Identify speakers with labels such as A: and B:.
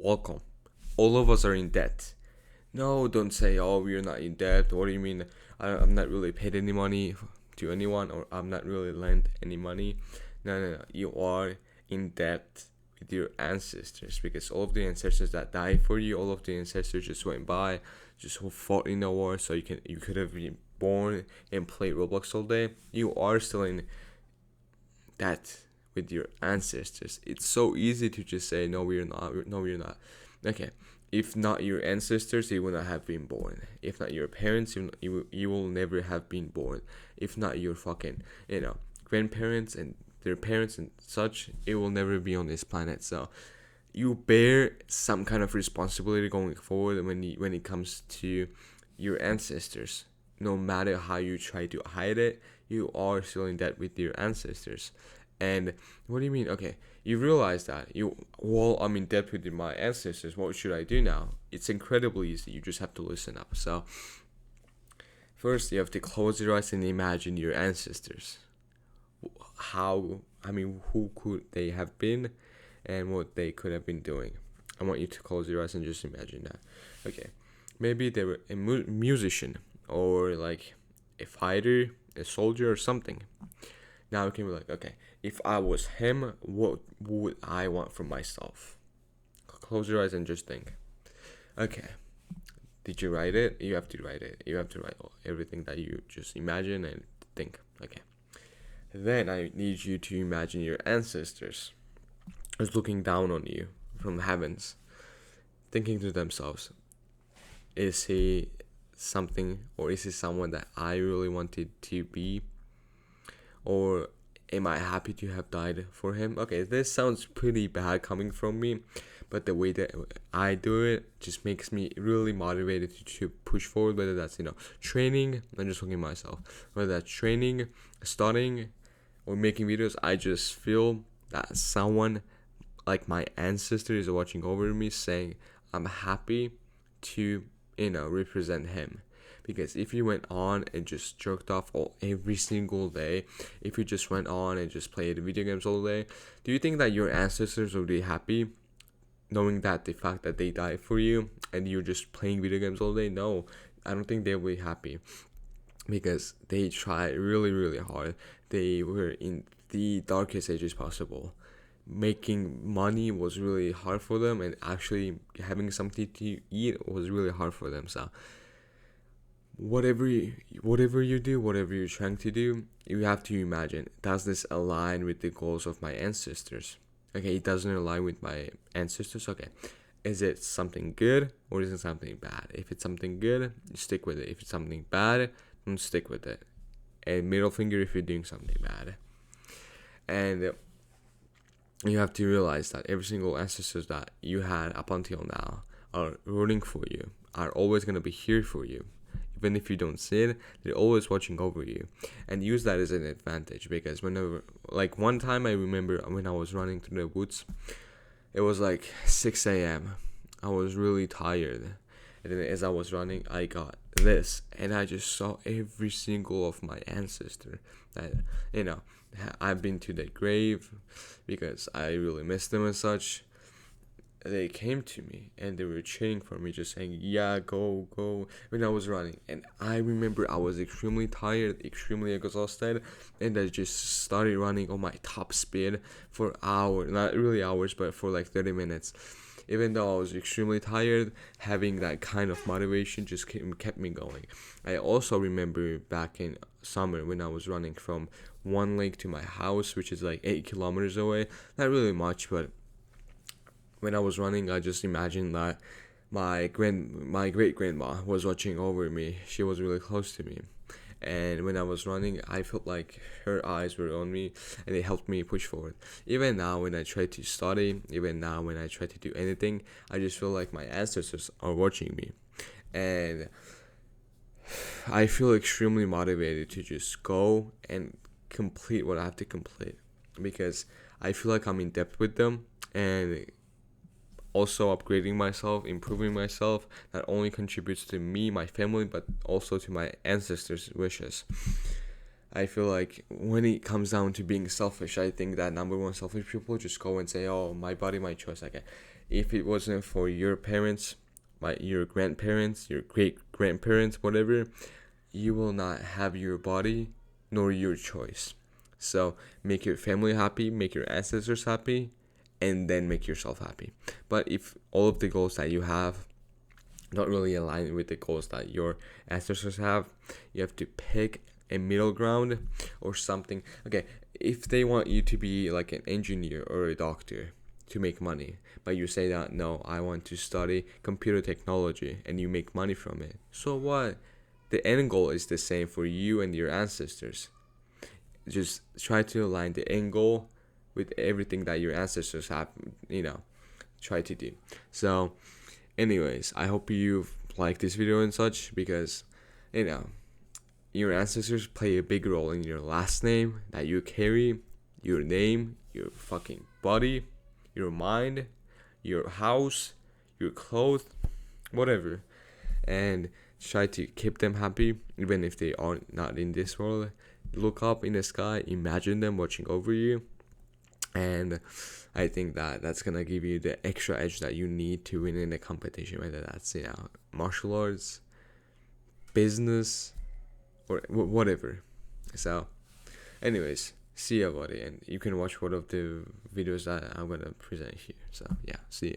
A: Welcome. All of us are in debt. No, don't say, oh, we're not in debt. What do you mean? I'm not really paid any money to anyone, or I'm not really lent any money. No, no, no. You are in debt with your ancestors because all of the ancestors that died for you, all of the ancestors just went by, just who fought in the war, so you could have been born and played Roblox all day. You are still in that with your ancestors. It's so easy to just say no, we're not. No, we're not. Okay, if not your ancestors, you would not have been born. If not your parents, you will never have been born. If not your fucking grandparents and their parents and such, it will never be on this planet. So you bear some kind of responsibility going forward when it comes to your ancestors. No matter how you try to hide it, you are still in debt with your ancestors. And what do you mean? Okay, you realize that I'm in debt with my ancestors. What should I do now? It's incredibly easy. You just have to listen up. So first, you have to close your eyes and imagine your ancestors. Who could they have been, and what they could have been doing? I want you to close your eyes and just imagine that. Okay, maybe they were a musician, or like a fighter, a soldier, or something. Now you can be like, okay, if I was him, what would I want from myself? Close your eyes and just think. Okay, did you write it? You have to write it. You have to write everything that you just imagine and think. Okay. Then I need you to imagine your ancestors is looking down on you from the heavens, thinking to themselves, is he something, or is he someone that I really wanted to be? Or am I happy to have died for him? Okay, this sounds pretty bad coming from me, but the way that I do it just makes me really motivated to push forward, whether that's, training, I'm just looking at myself, whether that's training, studying, or making videos. I just feel that someone like my ancestor is watching over me, saying I'm happy to represent him. Because if you went on and just jerked off every single day, if you just went on and just played video games all day, do you think that your ancestors would be happy knowing that the fact that they died for you and you're just playing video games all day? No, I don't think they'll be happy, because they tried really, really hard. They were in the darkest ages possible. Making money was really hard for them, and actually having something to eat was really hard for them. So whatever you do, whatever you're trying to do, you have to imagine, does this align with the goals of my ancestors? Okay, it doesn't align with my ancestors. Okay, is it something good or is it something bad? If it's something good, stick with it. If it's something bad, don't stick with it. And middle finger if you're doing something bad. And you have to realize that every single ancestors that you had up until now are rooting for you, are always going to be here for you. Even if you don't see it, they're always watching over you. And use that as an advantage, because whenever, like one time I remember when I was running through the woods, it was like 6 a.m. I was really tired. And then as I was running, I got this. And I just saw every single of my ancestor that, I've been to their grave because I really miss them and such. They came to me and they were cheering for me, just saying, yeah, go, go, when I was running. And I remember I was extremely tired, extremely exhausted, and I just started running on my top speed for hours, not really hours, but for like 30 minutes. Even though I was extremely tired, having that kind of motivation just kept me going. I also remember back in summer when I was running from one lake to my house, which is like 8 kilometers away. Not really much, but when I was running, I just imagined that my great grandma was watching over me. She was really close to me. And when I was running, I felt like her eyes were on me, and it helped me push forward. Even now when I try to study, even now when I try to do anything, I just feel like my ancestors are watching me. And I feel extremely motivated to just go and complete what I have to complete, because I feel like I'm in depth with them, and also upgrading myself, improving myself, not only contributes to me, my family, but also to my ancestors' wishes. I feel like when it comes down to being selfish, I think that number one, selfish people just go and say, oh, my body, my choice. Okay, if it wasn't for your parents, like your grandparents, your great grandparents, whatever, you will not have your body nor your choice. So make your family happy, make your ancestors happy, and then make yourself happy. But if all of the goals that you have not really align with the goals that your ancestors have, you have to pick a middle ground or something. Okay, if they want you to be like an engineer or a doctor to make money, but you say that no, I want to study computer technology, and you make money from it, so what? The end goal is the same for you and your ancestors. Just try to align the end goal with everything that your ancestors have, try to do. So anyways, I hope you like this video and such, because your ancestors play a big role in your last name that you carry, your name, your fucking body, your mind, your house, your clothes, whatever. And try to keep them happy even if they are not in this world. Look up in the sky, imagine them watching over you, and I think that that's gonna give you the extra edge that you need to win in a competition, whether that's martial arts, business, or whatever. So anyways, see ya, buddy, and you can watch one of the videos that I'm gonna present here. So yeah, see ya.